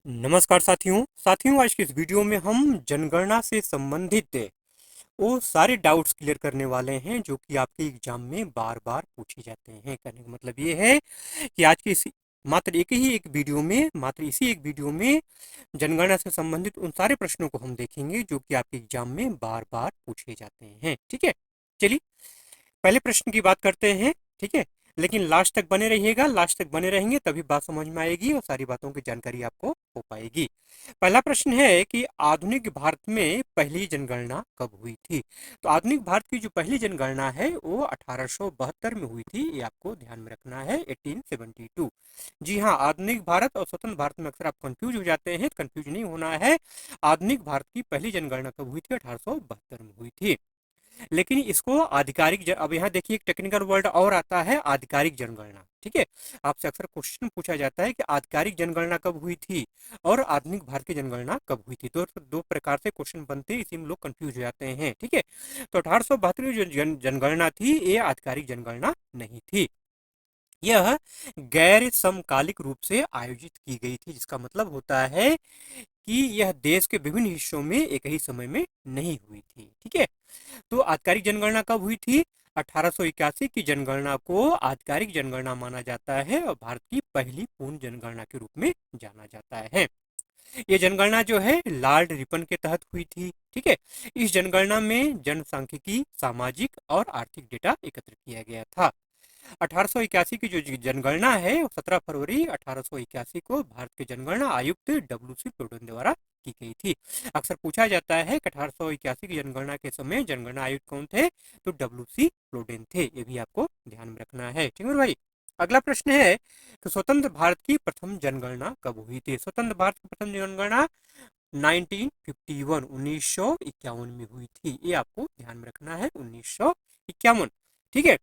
नमस्कार साथियों आज की इस वीडियो में हम जनगणना से संबंधित वो सारे डाउट्स क्लियर करने वाले हैं जो कि आपके एग्जाम में बार बार पूछे जाते हैं। कहने का मतलब ये है कि आज की इसी मात्र इसी एक वीडियो में जनगणना से संबंधित उन सारे प्रश्नों को हम देखेंगे जो कि आपके एग्जाम में बार बार पूछे जाते हैं। ठीक है, चलिए पहले प्रश्न की बात करते हैं। ठीक है, लेकिन लास्ट तक बने रहिएगा, लास्ट तक बने रहेंगे तभी बात समझ में आएगी और सारी बातों की जानकारी आपको हो पाएगी। पहला प्रश्न है कि आधुनिक भारत में पहली जनगणना कब हुई थी। तो आधुनिक भारत की जो पहली जनगणना है वो 1872 में हुई थी, ये आपको ध्यान में रखना है, 1872। जी हाँ, आधुनिक भारत और स्वतंत्र भारत में अक्सर आप कंफ्यूज हो जाते हैं, कंफ्यूज नहीं होना है। आधुनिक भारत की पहली जनगणना कब हुई थी? 1872 में हुई थी। लेकिन इसको अब यहाँ देखिए एक टेक्निकल वर्ड और आता है, आधिकारिक जनगणना। ठीक है, आपसे अक्सर क्वेश्चन पूछा जाता है कि आधिकारिक जनगणना कब हुई थी और आधुनिक भारत की जनगणना कब हुई थी। तो दो प्रकार से क्वेश्चन बनते हैं, इसी में लोग कंफ्यूज हो जाते हैं। ठीक है, तो 1872 की जो जनगणना थी ये आधिकारिक जनगणना नहीं थी, यह गैर समकालिक रूप से आयोजित की गई थी, जिसका मतलब होता है कि यह देश के विभिन्न हिस्सों में एक ही समय में नहीं हुई थी। ठीक है, तो आधिकारिक जनगणना कब हुई थी? 1881 की जनगणना को आधिकारिक जनगणना माना जाता है और भारत की पहली पूर्ण जनगणना के रूप में जाना जाता है। ये जनगणना जो है लॉर्ड रिपन के तहत हुई थी। ठीक है, इस जनगणना में जनसांख्यिकी, सामाजिक और आर्थिक डेटा एकत्र किया गया था। 1881 की जो जनगणना है 17 फरवरी 1881 को भारत के जनगणना आयुक्त डब्ल्यू.सी. प्लोडेन द्वारा की गई थी। अक्सर पूछा जाता है कि 1881 की जनगणना के समय जनगणना आयुक्त कौन थे? तो डब्ल्यू.सी. प्लोडेन थे, ये भी आपको ध्यान में रखना है। ठीक है भाई, अगला प्रश्न है कि स्वतंत्र भारत की प्रथम जनगणना कब हुई थी? स्वतंत्र भारत की प्रथम जनगणना 1951 1951 में हुई थी, ये आपको ध्यान में रखना है, 1951। ठीक है,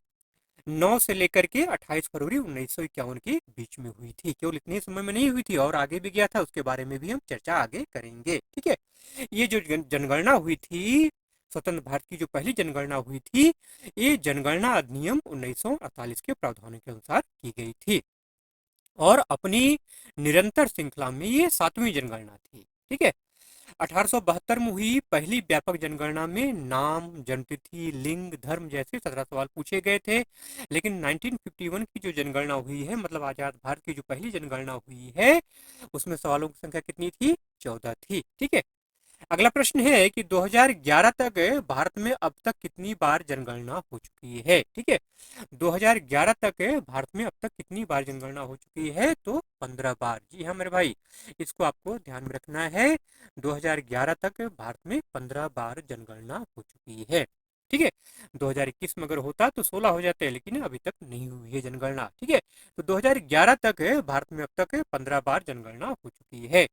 9 से लेकर के 28 फरवरी 1951 के बीच में हुई थी। केवल इतने समय में नहीं हुई थी, और आगे भी गया था, उसके बारे में भी हम चर्चा आगे करेंगे। ठीक है, ये जो जनगणना हुई थी, स्वतंत्र भारत की जो पहली जनगणना हुई थी, ये जनगणना अधिनियम 1948 के प्रावधानों के अनुसार की गई थी और अपनी निरंतर श्रृंखला में ये 7वीं जनगणना थी। ठीक है, 1872 में हुई पहली व्यापक जनगणना में नाम, जन्मतिथि, लिंग, धर्म जैसे 17 सवाल पूछे गए थे। लेकिन 1951 की जो जनगणना हुई है, मतलब आजाद भारत की जो पहली जनगणना हुई है, उसमें सवालों की संख्या कितनी थी? 14 थी। ठीक है, अगला प्रश्न है कि 2011 तक भारत में अब तक कितनी बार जनगणना हो चुकी है? ठीक है, 2011 तक भारत में अब तक कितनी बार जनगणना हो चुकी है? तो 15 बार। जी हाँ मेरे भाई, इसको आपको ध्यान में रखना है, 2011 तक भारत में 15 बार जनगणना हो चुकी है। ठीक है, 2021 में अगर होता तो 16 हो जाते, लेकिन अभी तक नहीं हुई है जनगणना। ठीक है, तो 2011 तक भारत में अब तक 15 बार जनगणना हो चुकी है।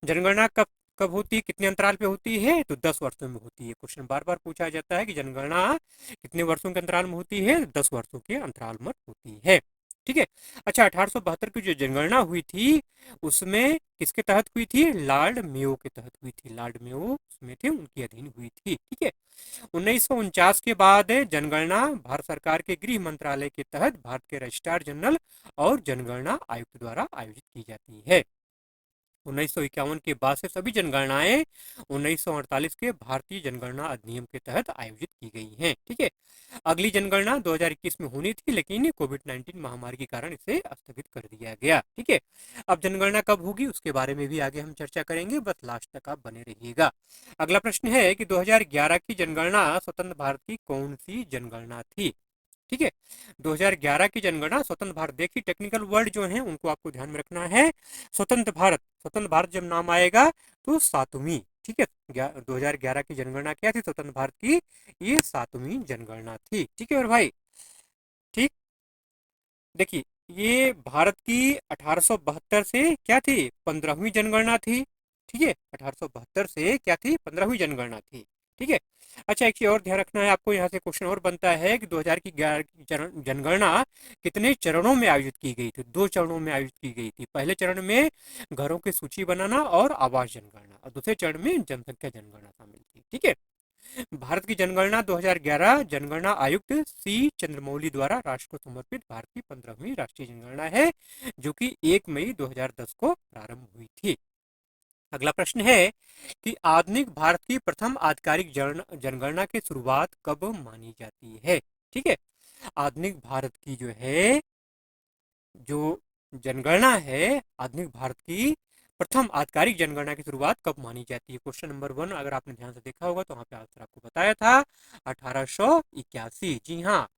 जनगणना कब कब होती है, कितने अंतराल पे होती है? तो 10 वर्षों में होती है। क्वेश्चन बार बार पूछा जाता है कि जनगणना कितने वर्षों के अंतराल में होती है? 10 वर्षों के अंतराल में होती है। ठीक है, अच्छा, 1872 की जो जनगणना हुई थी उसमें किसके तहत हुई थी? लॉर्ड मेयो के तहत हुई थी। लॉर्ड मेयो उसमें थे, उनके अधीन हुई थी। ठीक है, 1949 के बाद जनगणना भारत सरकार के गृह मंत्रालय के तहत भारत के रजिस्ट्रार जनरल और जनगणना आयुक्त द्वारा आयोजित की जाती है। 1951 के बाद से सभी जनगणनाएं 1948 के भारतीय जनगणना अधिनियम के तहत आयोजित की गई हैं। ठीक है, अगली जनगणना 2021 में होनी थी, लेकिन कोविड-19 महामारी के कारण इसे स्थगित कर दिया गया। ठीक है, अब जनगणना कब होगी उसके बारे में भी आगे हम चर्चा करेंगे, बस लास्ट तक आप बने रहिएगा। अगला प्रश्न है कि 2011 की जनगणना स्वतंत्र भारत की कौन सी जनगणना थी? ठीक है, 2011 की जनगणना स्वतंत्र भारत, देखिए टेक्निकल वर्ड जो हैं उनको आपको ध्यान में रखना है। स्वतंत्र भारत जब नाम आएगा तो 7वीं। ठीक है, 2011 की जनगणना क्या थी स्वतंत्र भारत की? ये 7वीं जनगणना थी। ठीक है और भाई, ठीक, देखिए ये भारत की 1872 से क्या थी? 15वीं जनगणना थी। ठीक है, 1872 से क्या थी? 15वीं जनगणना थी। ठीक है, अच्छा, एक चीज और ध्यान रखना है आपको, यहाँ से क्वेश्चन और बनता है कि 2000 की जनगणना कितने चरणों में आयोजित की गई थी? 2 चरणों में आयोजित की गई थी। पहले चरण में घरों की सूची बनाना और आवास जनगणना, और दूसरे चरण में जनसंख्या जनगणना शामिल थी। ठीक है, भारत की जनगणना 2011 जनगणना आयुक्त सी चंद्रमौली द्वारा राष्ट्र को समर्पित भारत की 15वीं राष्ट्रीय जनगणना है, जो कि 1 मई 2010 को प्रारंभ हुई थी। अगला प्रश्न है कि आधुनिक भारत की प्रथम आधिकारिक जनगणना की शुरुआत कब मानी जाती है। ठीक है, आधुनिक भारत की जो है जो जनगणना है, आधुनिक भारत की प्रथम आधिकारिक जनगणना की शुरुआत कब मानी जाती है। क्वेश्चन नंबर 1 अगर आपने ध्यान से देखा होगा तो वहां पे आंसर आपको बताया था 1881। जी हाँ,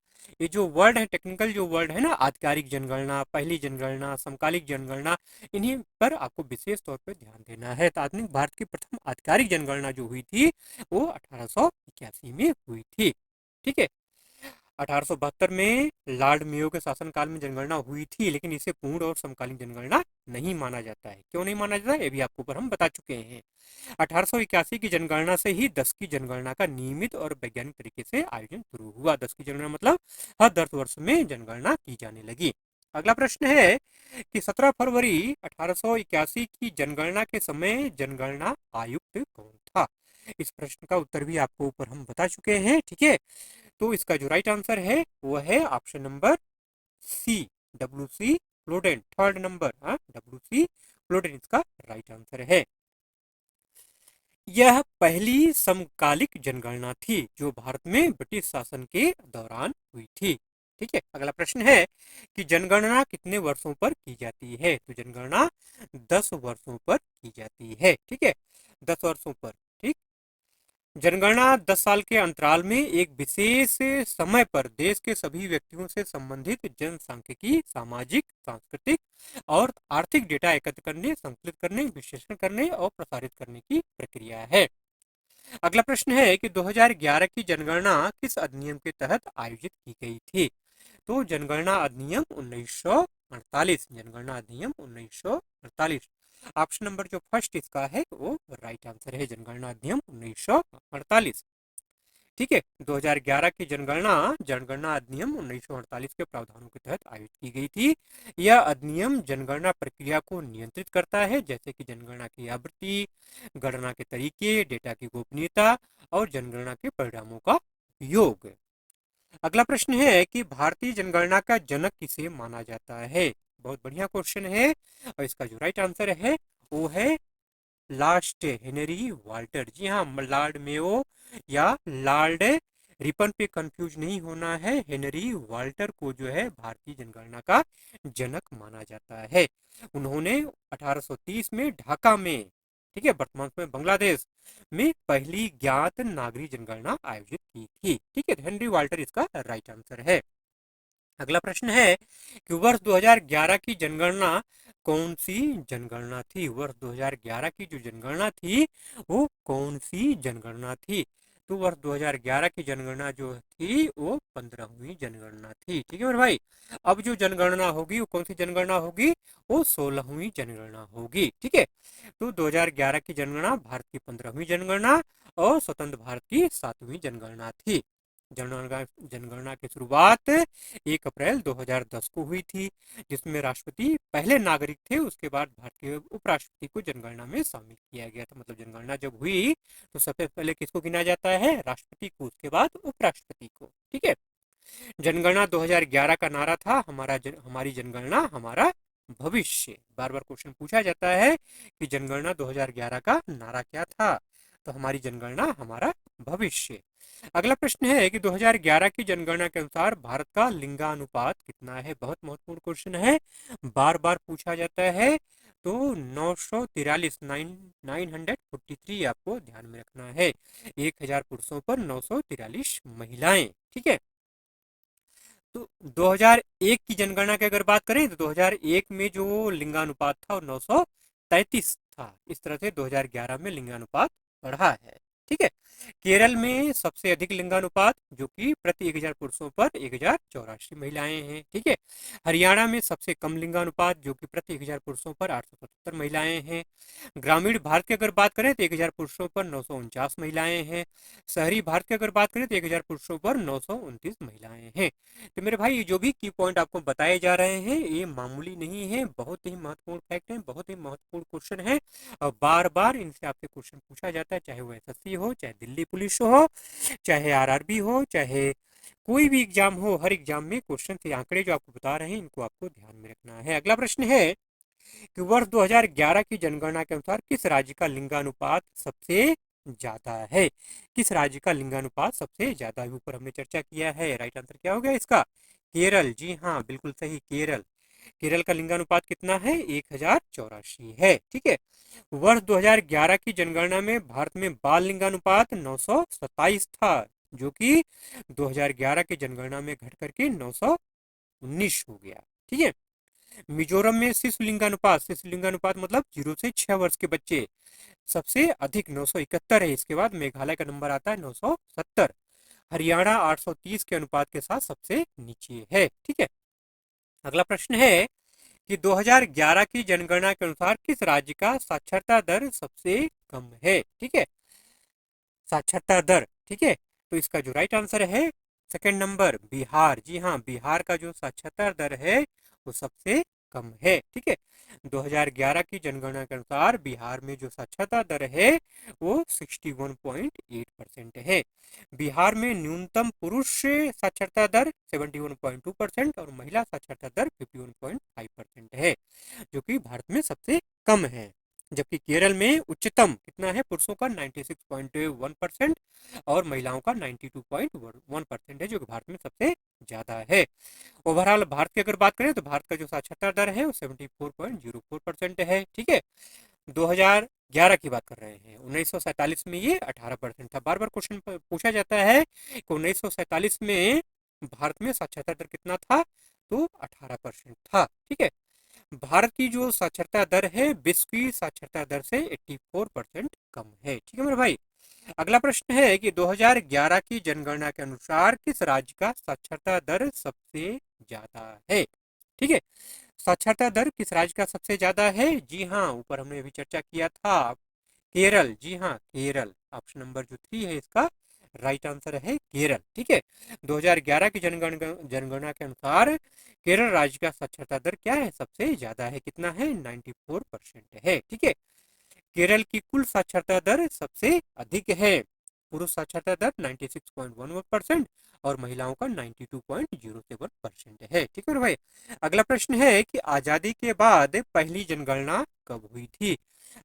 ये जो वर्ड है, टेक्निकल जो वर्ड है ना, आधिकारिक जनगणना, पहली जनगणना, समकालिक जनगणना, इन्हीं पर आपको विशेष तौर पर ध्यान देना है। तो आधुनिक भारत की प्रथम आधिकारिक जनगणना जो हुई थी वो 1881 में हुई थी। ठीक है, 1872 में लॉर्ड मेयो के शासनकाल में जनगणना हुई थी, लेकिन इसे पूर्ण और समकालीन जनगणना नहीं माना जाता है। क्यों नहीं माना जाता है, ये भी आपको ऊपर हम बता चुके हैं। 1881 की जनगणना से ही 10 की जनगणना का नियमित और वैज्ञानिक तरीके से आयोजन शुरू हुआ। 10 की जनगणना मतलब हर 10 वर्ष में जनगणना की जाने लगी। अगला प्रश्न है कि 17 फरवरी 1881 की जनगणना के समय जनगणना आयुक्त कौन था। इस प्रश्न का उत्तर भी आपको ऊपर हम बता चुके हैं। ठीक है, तो इसका जो राइट आंसर है वो है option number C, W C Plowden. Third number, W C Plowden इसका राइट आंसर है। यह पहली समकालिक जनगणना थी जो भारत में ब्रिटिश शासन के दौरान हुई थी। ठीक है, अगला प्रश्न है कि जनगणना कितने वर्षों पर की जाती है। तो जनगणना 10 वर्षों पर की जाती है। ठीक है, 10 वर्षों पर। ठीक, जनगणना 10 साल के अंतराल में एक विशेष समय पर देश के सभी व्यक्तियों से संबंधित जनसांख्यिकी, सामाजिक, सांस्कृतिक और आर्थिक डेटा एकत्र करने, संकलित करने, विश्लेषण करने और प्रसारित करने की प्रक्रिया है। अगला प्रश्न है कि 2011 की जनगणना किस अधिनियम के तहत आयोजित की गई थी। तो जनगणना अधिनियम 1948, जनगणना अधिनियम 1948। ऑप्शन नंबर जो फर्स्ट इसका है वो राइट आंसर है, जनगणना अधिनियम 1948। ठीक है, 2011 की जनगणना जनगणना अधिनियम 1948 के प्रावधानों के तहत आयोजित की गई थी। यह अधिनियम जनगणना प्रक्रिया को नियंत्रित करता है, जैसे कि जनगणना की आवृत्ति, गणना के तरीके, डेटा की गोपनीयता और जनगणना के परिणामों का उपयोग। अगला प्रश्न है कि भारतीय जनगणना का जनक किसे माना जाता है। बहुत बढ़िया क्वेश्चन है और इसका जो राइट आंसर है वो है लास्ट हेनरी वाल्टर। जी हाँ, लॉर्ड मेयो या लॉर्ड रिपन पे कंफ्यूज नहीं होना है। हेनरी वाल्टर को जो है भारतीय जनगणना का जनक माना जाता है। उन्होंने 1830 में ढाका में, ठीक है, वर्तमान में बांग्लादेश में पहली ज्ञात नागरिक जनगणना आयोजित की थी। ठीक है, हेनरी वाल्टर इसका राइट आंसर है। अगला प्रश्न है कि वर्ष 2011 की जनगणना कौन सी जनगणना थी। वर्ष 2011 की जो जनगणना थी वो कौन सी जनगणना थी। तो वर्ष 2011 की जनगणना जो थी वो 15वीं जनगणना थी। ठीक है मेरे भाई, अब जो जनगणना होगी वो कौन सी जनगणना होगी, वो 16वीं जनगणना होगी। ठीक है, तो 2011 की जनगणना भारत की 15वीं जनगणना और स्वतंत्र भारत की 7वीं जनगणना थी। जनगणना जनगणना की शुरुआत 1 अप्रैल 2010 को हुई थी, जिसमें राष्ट्रपति पहले नागरिक थे। उसके बाद भारत के उपराष्ट्रपति को जनगणना में शामिल किया गया था। मतलब जनगणना जब हुई तो सबसे पहले किसको गिना जाता है, राष्ट्रपति को, उसके बाद उपराष्ट्रपति को। ठीक है, जनगणना 2011 का नारा था हमारी जनगणना हमारा भविष्य। बार बार क्वेश्चन पूछा जाता है कि जनगणना 2011 का नारा क्या था, तो हमारी जनगणना हमारा भविष्य। अगला प्रश्न है कि 2011 की जनगणना के अनुसार भारत का लिंगानुपात कितना है। बहुत महत्वपूर्ण क्वेश्चन है, बार बार पूछा जाता है। तो 943, 943 आपको ध्यान में रखना है। 1000 पुरुषों पर 943 महिलाएं। ठीक है, तो 2001 की जनगणना की अगर बात करें तो 2001 में जो लिंगानुपात था वो 933 था। इस तरह से 2011 में लिंगानुपात बढ़ा है। ठीक है, केरल में सबसे अधिक लिंगानुपात जो कि प्रति 1000 पुरुषों पर 1084 महिलाएं हैं। ठीक है, हरियाणा में सबसे कम लिंगानुपात जो कि प्रति 1000 पुरुषों पर 877 महिलाएं हैं। ग्रामीण भारत की अगर बात करें तो 1000 पुरुषों पर 949 महिलाएं हैं। शहरी भारत की अगर बात करें तो 1000 पुरुषों पर 929 महिलाएं हैं। तो मेरे भाई, जो भी की पॉइंट आपको बताए जा रहे हैं ये मामूली नहीं है, बहुत ही महत्वपूर्ण फैक्ट है, बहुत ही महत्वपूर्ण क्वेश्चन है और बार बार इनसे आपसे क्वेश्चन पूछा जाता है, चाहे वो एसएससी हो, चाहे दिल्ली पुलिस हो, चाहे आरआरबी हो, चाहे कोई भी एग्जाम हो। हर एग्जाम में क्वेश्चन के आंकड़े जो आपको बता रहे हैं इनको आपको ध्यान में रखना है। अगला प्रश्न है कि वर्ष 2011 की जनगणना के अनुसार किस राज्य का लिंगानुपात सबसे ज्यादा है? किस राज्य का लिंगानुपात सबसे ज्यादा है? ऊपर हमने चर्चा किया है। राइट आंसर क्या हो गया इसका? केरल। जी हाँ, बिल्कुल सही, केरल। केरल का लिंगानुपात कितना है? 1084 है। ठीक है। वर्ष 2011 की जनगणना में भारत में बाल लिंगानुपात 927 था, जो कि 2011 की जनगणना में घट करके 919 हो गया। ठीक है। मिजोरम में शिशु लिंगानुपात मतलब 0 से 6 वर्ष के बच्चे सबसे अधिक 971 है। इसके बाद मेघालय का नंबर आता है 970। हरियाणा 830 के अनुपात के साथ सबसे नीचे है। ठीक है। अगला प्रश्न है कि 2011 की जनगणना के अनुसार किस राज्य का साक्षरता दर सबसे कम है? ठीक है, साक्षरता दर। ठीक है, तो इसका जो राइट आंसर है सेकंड नंबर, बिहार। जी हाँ, बिहार का जो साक्षरता दर है वो सबसे कम है। ठीक है, 2011 की जनगणना के अनुसार बिहार में जो साक्षरता दर है वो 61.8% है। बिहार में न्यूनतम पुरुष साक्षरता दर 71.2% और महिला साक्षरता दर 51.5% है, जो कि भारत में सबसे कम है। जबकि केरल में उच्चतम कितना है? पुरुषों का 96.1% और महिलाओं का 92.1% है, जो कि भारत में सबसे ज्यादा है। ओवरऑल भारत की अगर बात करें तो भारत का जो साक्षरता दर है वो 74.04% है। ठीक है, 2011 की बात कर रहे हैं। 1947 में ये 18% था। बार बार क्वेश्चन पूछा जाता है कि 1947 में भारत में साक्षरता दर कितना था? तो 18% था। ठीक है, भारत की जो साक्षरता दर है विश्व की साक्षरता दर से 84% कम है। ठीक है मेरे भाई। अगला प्रश्न है कि 2011 की जनगणना के अनुसार किस राज्य का साक्षरता दर सबसे ज्यादा है? ठीक है, साक्षरता दर किस राज्य का सबसे ज्यादा है? जी हाँ, ऊपर हमने अभी चर्चा किया था, केरल। जी हाँ, केरल। ऑप्शन नंबर जो 3 है इसका राइट आंसर है केरल। ठीक है, 2011 की जनगणना के अनुसार केरल राज्य का साक्षरता दर क्या है? सबसे ज्यादा है। कितना है? 94% है। ठीक है, केरल की कुल साक्षरता दर सबसे अधिक है। पुरुष साक्षरता दर 96.11% और महिलाओं का 92.07% है। ठीक है भाई। अगला प्रश्न है कि आजादी के बाद पहली जनगणना कब हुई थी?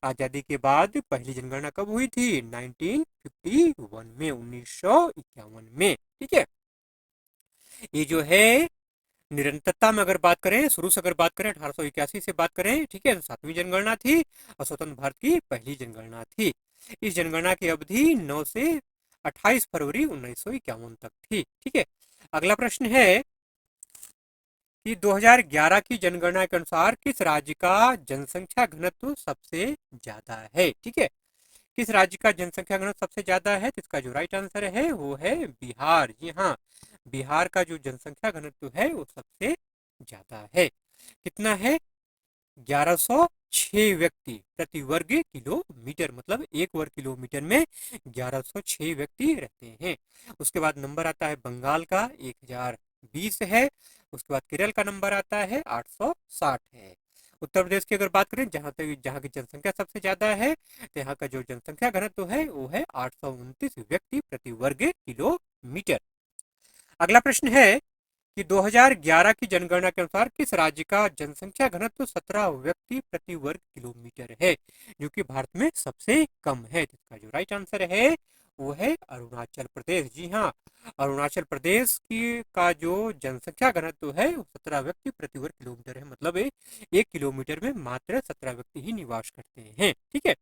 आजादी के बाद पहली जनगणना कब हुई थी? 1951 में, 1951 में। ठीक है, ये जो है निरंतरता में अगर बात करें, शुरू से अगर बात करें, 1881 से बात करें, ठीक है, 7वीं जनगणना थी और स्वतंत्र भारत की पहली जनगणना थी। इस जनगणना की अवधि 9 से 28 फरवरी 1951 तक थी। ठीक है, अगला प्रश्न है कि 2011 की जनगणना के अनुसार किस राज्य का जनसंख्या घनत्व सबसे ज्यादा है? ठीक है, किस राज्य का जनसंख्या घनत्व सबसे ज्यादा है? तो इसका जो राइट आंसर है वो है बिहार। जी हाँ, बिहार का जो जनसंख्या घनत्व है वो सबसे ज्यादा है। कितना है? 1106 व्यक्ति प्रति वर्ग किलोमीटर, मतलब 1 वर्ग किलोमीटर में 1106 व्यक्ति रहते हैं। उसके बाद नंबर आता है बंगाल का 1020 है। उसके बाद केरल का नंबर आता है 860 है। उत्तर प्रदेश की अगर बात करें, जहाँ की जनसंख्या सबसे ज्यादा है, तो यहाँ का जो जनसंख्या घनत्व है वो है 829 व्यक्ति प्रति वर्ग किलोमीटर। अगला प्रश्न है कि 2011 की जनगणना के अनुसार किस राज्य का जनसंख्या घनत्व 17 व्यक्ति प्रति वर्ग किलोमीटर है, जो कि भारत में सबसे कम है? इसका जो राइट आंसर है वो है अरुणाचल प्रदेश। जी हाँ, अरुणाचल प्रदेश की का जो जनसंख्या घनत्व है वो 17 व्यक्ति प्रति वर्ग किलोमीटर है, मतलब 1 किलोमीटर में मात्र 17 व्यक्ति ही निवास करते हैं। ठीक है,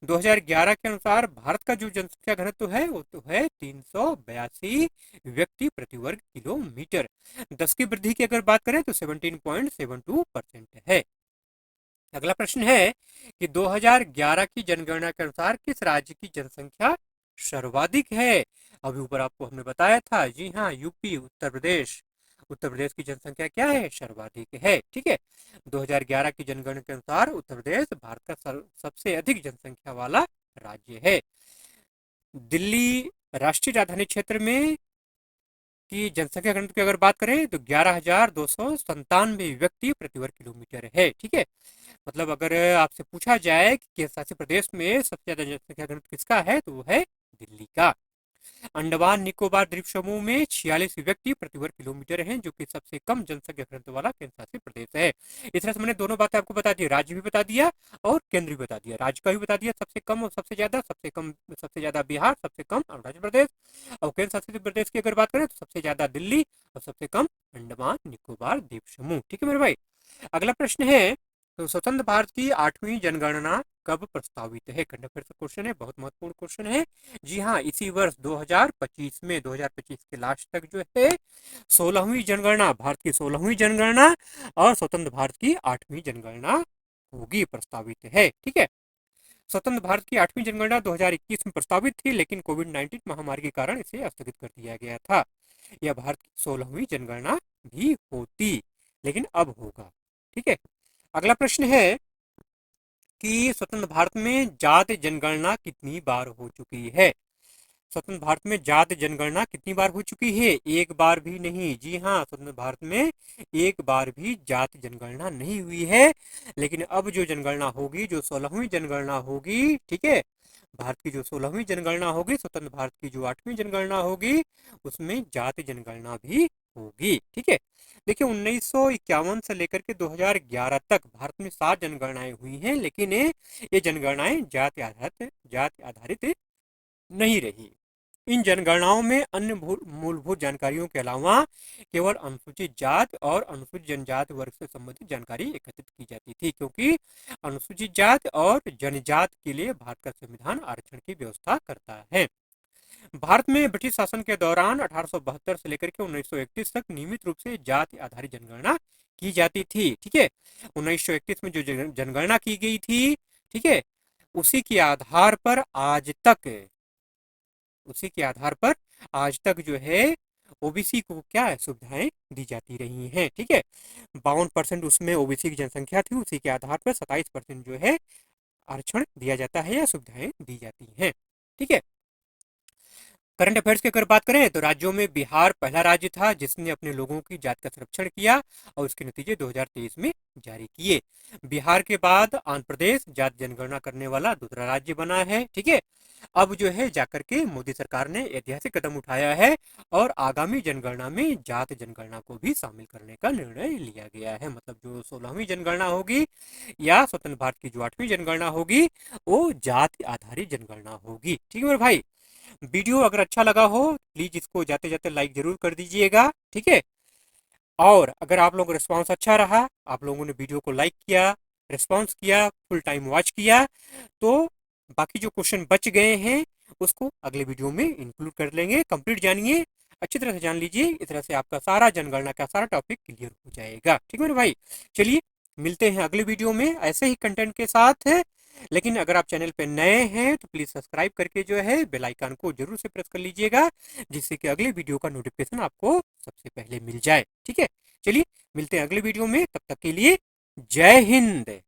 2011 के अनुसार भारत का जो जनसंख्या घनत्व है वो तो है 382 व्यक्ति प्रति वर्ग किलोमीटर। 10 की वृद्धि की अगर बात करें तो 17.72% है। अगला प्रश्न है कि 2011 की जनगणना के अनुसार किस राज्य की जनसंख्या सर्वाधिक है? अभी ऊपर आपको हमने बताया था, जी हाँ, यूपी, उत्तर प्रदेश। उत्तर प्रदेश की जनसंख्या क्या है? सर्वाधिक है। ठीक है, 2011 की जनगणना के अनुसार उत्तर प्रदेश भारत का सबसे अधिक जनसंख्या वाला राज्य है। दिल्ली राष्ट्रीय राजधानी क्षेत्र में की जनसंख्या घनत्व की अगर बात करें तो 11,297 व्यक्ति प्रति वर्ग किलोमीटर है। ठीक है, मतलब अगर आपसे पूछा जाए कि केंद्र शासित प्रदेश में सबसे ज्यादा जनसंख्या घनत्व किसका है तो वो है दिल्ली का। अंडमान निकोबार द्वीप समूह में 46 व्यक्ति प्रति वर्ग किलोमीटर हैं, जो कि सबसे कम जनसंख्या घनत्व वाला केंद्र शासित प्रदेश है। इस तरह से मैंने दोनों बातें आपको बता दी, राज्य भी बता दिया और केंद्र भी बता दिया। राज्य का भी बता दिया सबसे कम और सबसे ज्यादा, सबसे कम सबसे ज्यादा बिहार, सबसे कम अरुणाचल प्रदेश, और केंद्र शासित प्रदेश की अगर बात करें तो सबसे ज्यादा दिल्ली और सबसे कम अंडमान निकोबार द्वीप समूह। ठीक है मेरे भाई। अगला प्रश्न है, तो स्वतंत्र भारत की 8वीं जनगणना कब प्रस्तावित है? करंट अफेयर्स का क्वेश्चन है, बहुत महत्वपूर्ण क्वेश्चन है। जी हाँ, इसी वर्ष 2025 में, 2025 के लास्ट तक जो है 16वीं जनगणना, भारत की 16वीं जनगणना और स्वतंत्र भारत की 8वीं जनगणना होगी, प्रस्तावित है। ठीक है, स्वतंत्र भारत की 8वीं जनगणना 2021 में प्रस्तावित थी, लेकिन कोविड-19 महामारी के कारण इसे स्थगित कर दिया गया था। यह भारत की 16वीं जनगणना भी होती, लेकिन अब होगा। ठीक है, अगला प्रश्न है कि स्वतंत्र भारत में जाति जनगणना कितनी बार हो चुकी है? स्वतंत्र भारत में जाति जनगणना कितनी बार हो चुकी है? एक बार भी नहीं। जी हाँ, स्वतंत्र भारत में एक बार भी जाति जनगणना नहीं हुई है, लेकिन अब जो जनगणना होगी, जो 16वीं जनगणना होगी, ठीक है, भारत की जो 16वीं जनगणना होगी, स्वतंत्र भारत की जो 8वीं जनगणना होगी, उसमें जाति जनगणना भी होगी। ठीक है, देखिए 1951 से लेकर के 2011 तक भारत में 7 जनगणनाएं हुई हैं, लेकिन ये जनगणनाएं जाति आधारित नहीं रही। इन जनगणनाओं में अन्य मूलभूत जानकारियों के अलावा केवल अनुसूचित जाति और अनुसूचित जनजाति वर्ग से संबंधित जानकारी एकत्रित की जाती थी, क्योंकि अनुसूचित जाति और जनजाति के लिए भारत का संविधान आरक्षण की व्यवस्था करता है। भारत में ब्रिटिश शासन के दौरान 1872 से लेकर के 1931 तक नियमित रूप से जाति आधारित जनगणना की जाती थी। ठीक है, 1931 में जो जनगणना की गई थी, ठीक है, उसी के आधार पर आज तक जो है ओबीसी को क्या है, सुविधाएं दी जाती रही हैं। ठीक है, 52% उसमें ओबीसी की जनसंख्या थी, उसी के आधार पर 27% जो है आरक्षण दिया जाता है या सुविधाएं दी जाती हैं। ठीक है, करंट अफेयर्स की अगर बात करें तो राज्यों में बिहार पहला राज्य था जिसने अपने लोगों की जाति का संरक्षण किया और उसके नतीजे 2023 में जारी किए। बिहार के बाद आंध्र प्रदेश जाति जनगणना करने वाला दूसरा राज्य बना है। ठीक है, अब जो है जाकर के मोदी सरकार ने ऐतिहासिक कदम उठाया है और आगामी जनगणना में जाति जनगणना को भी शामिल करने का निर्णय लिया गया है। मतलब जो 16वीं जनगणना होगी या स्वतंत्र भारत की जो 8वीं जनगणना होगी, वो जाति आधारित जनगणना होगी। ठीक है मेरे भाई, वीडियो अगर अच्छा लगा हो प्लीज इसको जाते जाते लाइक जरूर कर दीजिएगा। ठीक है, और अगर आप लोगों का रिस्पांस अच्छा रहा, आप लोगों ने वीडियो को लाइक किया, रिस्पांस किया, फुल टाइम वॉच किया, तो बाकी जो क्वेश्चन बच गए हैं उसको अगले वीडियो में इंक्लूड कर लेंगे। कंप्लीट जानिए, अच्छी तरह से जान लीजिए, इस तरह से आपका सारा जनगणना का सारा टॉपिक क्लियर हो जाएगा। ठीक है मेरे भाई, चलिए मिलते हैं अगले वीडियो में ऐसे ही कंटेंट के साथ। लेकिन अगर आप चैनल पे नए हैं तो प्लीज सब्सक्राइब करके जो है बेल आइकन को जरूर से प्रेस कर लीजिएगा, जिससे कि अगले वीडियो का नोटिफिकेशन आपको सबसे पहले मिल जाए। ठीक है, चलिए मिलते हैं अगले वीडियो में, तब तक के लिए जय हिंद।